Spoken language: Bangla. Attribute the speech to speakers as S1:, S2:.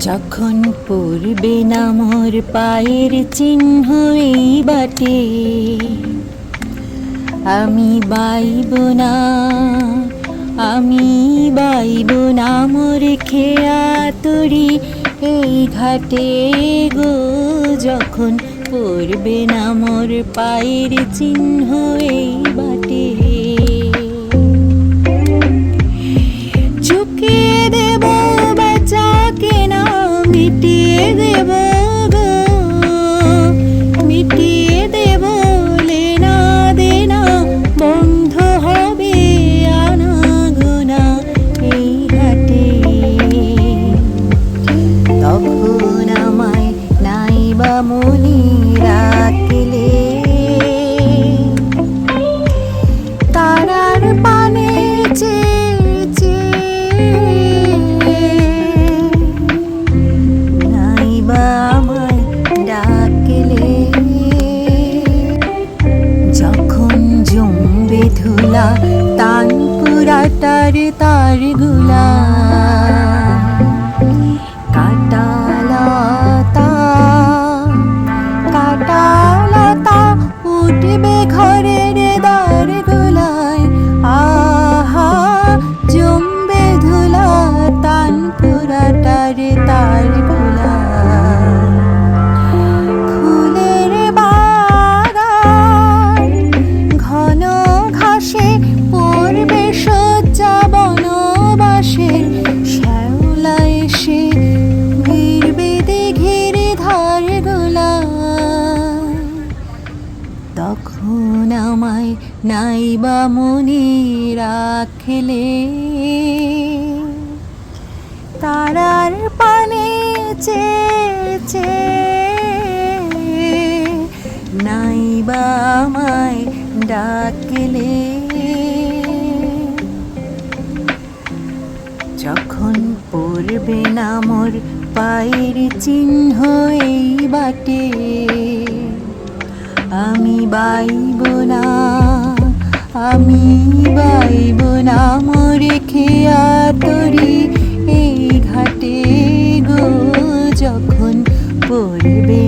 S1: যখন পড়বে না মোর পায়ের চিহ্ন এই বাটে, আমি বাইব না, আমি বাইব না মোর খেয়া তরি এই ঘাটে গো। যখন পড়বে না মোর পায়ের চিহ্ন এই বাটে, চুকিয়ে দেব বেচাকে না মিটিয়ে দেব গো, মিটিয়ে দেব লেনা দেনা, বন্ধ হবে আনাগোনা এই ঘাটে। তখন আমায় নাইবা মনি রাখলে, তারার পানে নাইবা আমায় ডাকলে। যখন জমবে ধুলা তান পুরাটার তারগুলা, কাটালতা কাটালতা উঠবে ঘরের দ্বারগুলায়। আহা জমবে ধুলা তান পুরাটার তারগুলা। ফুলের বাগান ঘন ঘাসে পড়বে শয্যা বনবাসের, শ্যাওলা এসে ঘিরবে দিঘির ধারগুলা। তখন আমায় নাইবা মনে রাখলে, তারার পানে চেয়ে নাইবা আমায় ডাকলে। যখন পড়বে না মোর পায়ের চিহ্ন এই বাটে, আমি বাইব না, আমি বাইব না মোর খেয়া তরি এই ঘাটে গো। যখন পড়বে